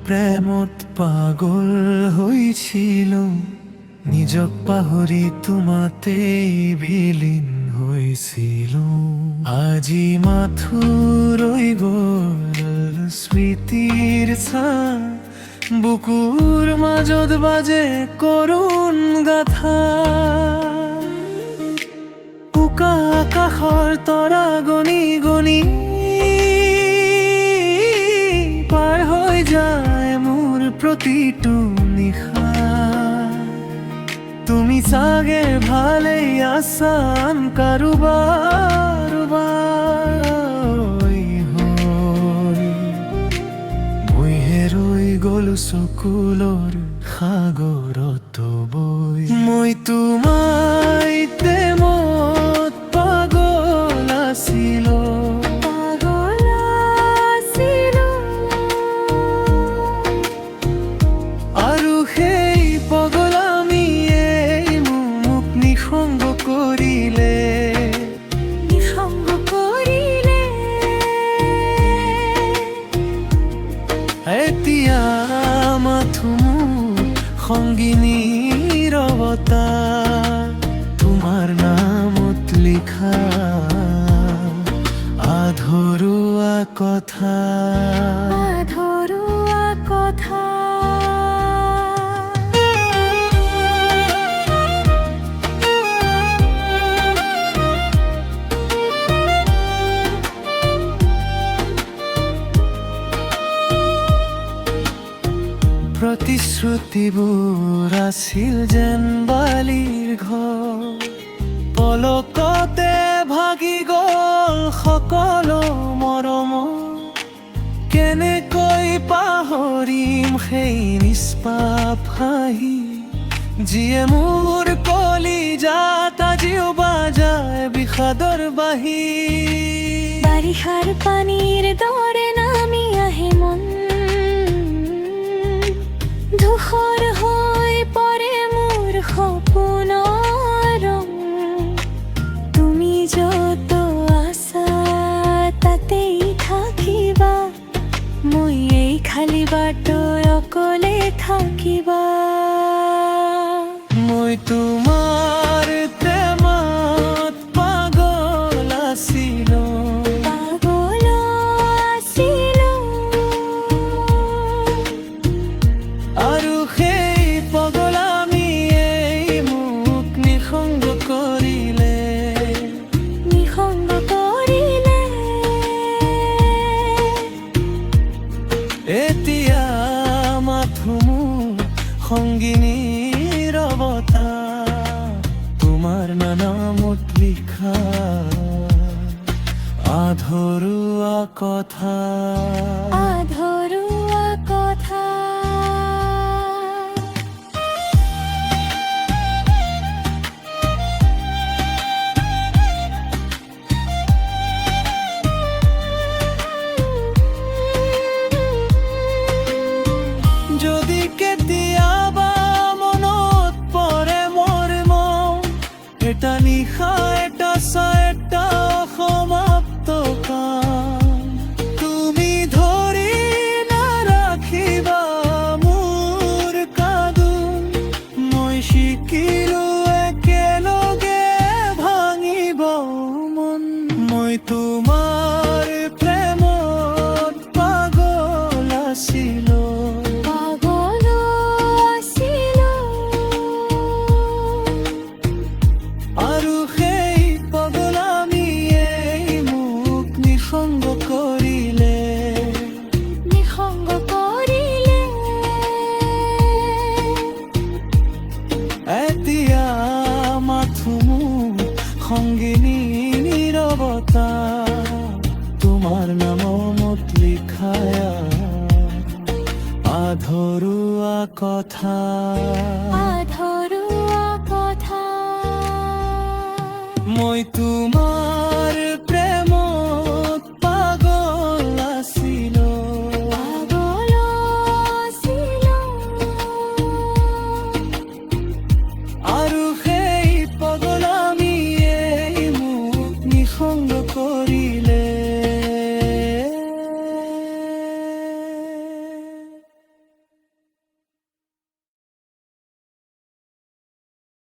প্ৰেমত পাগল হৈছিল, নিজক পাহৰি তোমাতেই বিলীন হৈছিলো। আজি মাথো ৰৈ গ'ল স্মৃতিৰ ছাঁ, বুকুৰ মাজত বাজে কৰুণ গাথা। উকা আকাশৰ তৰা গণি গণি পাৰ হৈ যায় মোৰ প্ৰতিটো নিশা। তুমি চাগে ভালেই আছা আন কাৰোবাৰ মইহে ৰৈ গলো চকুলৰ সাগৰত বৈ। মই তোমায় প্ৰেমত পাগল আছিলো, আৰু সেই পগলামিয়ে মোক নিসংগ কৰিলে। এতিয়া মাথো মোৰ সংগিনীৰ নীৰৱতা, তোমাৰ নামত লিখা আধৰুৱা কথা। প্ৰতিশ্ৰুতিবোৰ আছিল যেন বালিৰ ঘৰ, পলকতে ভাগি গ'ল সকলো মৰম। কেনেকৈ পাহৰিম সেই নিষ্পাপ হাঁহি, যিয়ে মোৰ কলিজাত আজিও বাজায় বিষাদৰ বাঁহী। বাৰিষাৰ পানীৰ দৰে নামি আহে মন, ধূসৰ হৈ পৰে মোৰ সপোনৰ ৰং। তুমি য'ত আছা তাতেই থাকিবা, মই এই খালী বাটৰ অকলে থাকিবা। মই তোমাৰ প্ৰেমত পাগল আছিলো, আৰু সেই পগলামিয়ে মোক নিসংগ কৰিলে। এতিয়া মাথো মোৰ সংগিনীৰ নীৰৱতা, তোমাৰ নামত লিখা আধৰুৱা কথা। যদি কেতিয়াবা মনত পৰে মোৰ মন, এটা নিশা এটা এটা সমাপ্ত কাম। তুমি ধৰি নাৰাখিবা মোৰ কান্দোন, মই শিকিলো একেলগে ভাঙিব মন। মই তোমাৰ প্ৰেমত পাগল আছিলো, আৰু সেই পগলামিয়ে মোক নিসংগ কৰিলে। এতিয়া মাথো মোৰ সংগিনীৰ নীৰৱতা, তোমাৰ নামত লিখা আধৰুৱা কথা। মই তোমাৰ